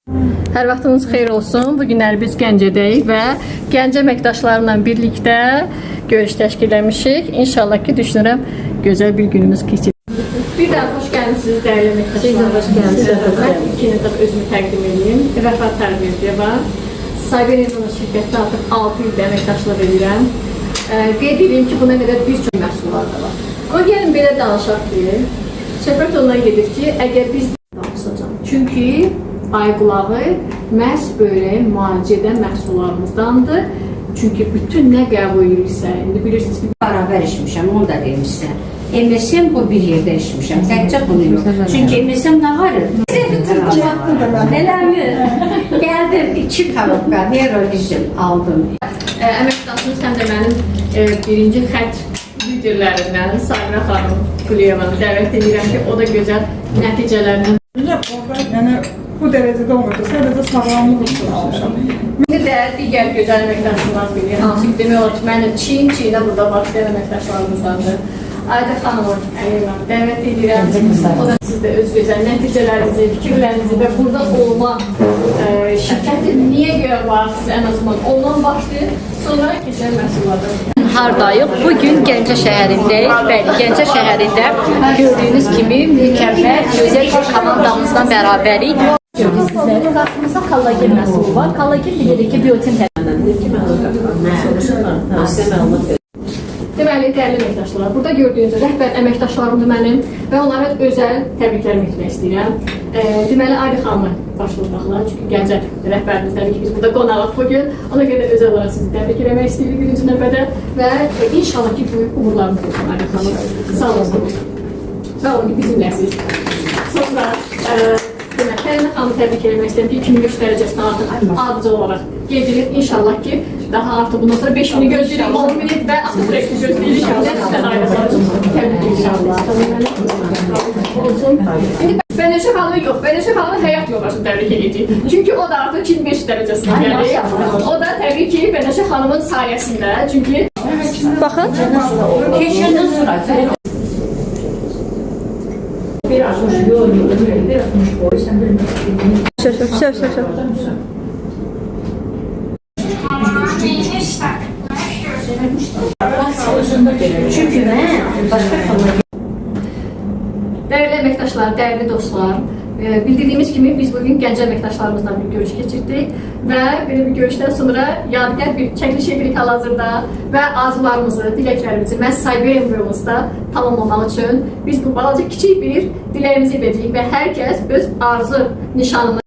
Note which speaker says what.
Speaker 1: Hər vaxtınız xeyir olsun. Bugünlər biz Gəncədəyik və Gəncə əməkdaşlarımla birlikdə görüş təşkil etmişik. İnşallah ki, düşünürəm, gözəl bir günümüz keçir. Bir daha xoş gəldiniz, dəyərli əməkdaşlar.
Speaker 2: Xoş gəldiniz.
Speaker 1: Mən ikinci dəfə özümü təqdim edeyim. Vəfat Tərbiyə var. Cyber Innovation şirkətdə artıq 6 ildə əməkdaşlıq edirəm. Qeyd edeyim ki, buna qədər bir çox məhsullar da var. Amma gəlin belə danışaq ki, söhbət ondan gedir ki, əgər biz danışacaq. Çünki ayqulağı məhz belə müalicə edən məhsullarımızdandır. Çünki bütün nə qəbul edirsə, indi bilirsiniz ki,
Speaker 2: Bərabər içmişəm, onu da deyim sizə. MSM bu bir yerdə içmişəm, təkcə bunu yox. Çünki MSM nə varır? Eləmi? Gəldim 2 korobka Nerolizm aldım.
Speaker 1: Əməkdaşımız həm də mənim birinci xətt liderlərindən Sabirə xanım Quliyevanı dəvət edirəm ki, o da gözəl nəticələrini
Speaker 3: Yəni bu dərəcədə olmadı. Sadəcə sağlamlıq üçün almışam.
Speaker 1: İndi də digər gözəl əməkdaşlarımız bilir. Hansı ki, demək olar ki, mənim çiyin-çiyinə burada başlayan əməkdaşlarımızdandır. Ayda xanımı dəvət edirəm. O da siz də öz gözəl nəticələrinizi, fikirlərinizi və burada olma şirkətin niyə görə var, siz ən azından ondan başlayın, sonra keçən məhsullardan.
Speaker 4: Hardayıq? Bugün Gəncə şəhərindəyik. Bəli, Gəncə şəhərində gördüyünüz kimi mükəmməl, gözəl bir komandamızla bərabərik. Sizlərin qarşımızda kollagen məhsulu var. Kollagen bilirik ki, biotin tərəfindən.
Speaker 1: Deməli, dəyərli əməkdaşlar, burada gördüyünüz rəhbər əməkdaşlarımdır mənim və onlara özəl təbriklərimi etmək istəyirəm. Deməli, Ayda xanımı başlayacaqlar, çünki Gəncə rəhbərimizdən ki, biz burada qonağıq bugün. Ona görə özəl olaraq sizi təbrik eləmək istəyirik birinci növbədə və inşallah ki, böyük uğurlarınız olsun Ayda xanım. Sağ olun. Sağ olun ki, bizimləsiniz. Sonra, deməli, Fərinə xanımı təbrik eləmək istəyirəm ki, 2005 dərəcəsində artıq adıcı olaraq gedilir. İnşallah ki, daha artıq bundan sonra 5 mini gözləyirik, 10 minit və sürekli gözləyirik. Sizdən ayrılırız. Təbrik inşallah. İndi Bənəşə xanımı yox, Bənəşə xanımın həyat yoldaşını təbrik edəcəyik. Çünki o da artıq 25 dərəcəsində gəlir. O da təbii ki, Bənəşə xanımın sayəsində. Çünki
Speaker 4: Baxın.
Speaker 2: Keçəndən sonra
Speaker 1: bir açmış yol bir açmış boy, sən bilmirsən.
Speaker 4: Şöp.
Speaker 2: çünki mən başqa kollagen
Speaker 1: Dəyərli əməkdaşlar, dəyərli dostlar, bildirdiyimiz kimi biz bugün Gəncə əməkdaşlarımızla bir görüş keçirdik və belə bir görüşdən sonra yadigar bir çəkiliş edirik hal-hazırda və arzularımızı, diləklərimizi məhz Cyber Environment'da tamamlamaq üçün biz bu balaca kiçik bir diləyimizi edəcəyik və hər kəs öz arzu nişanını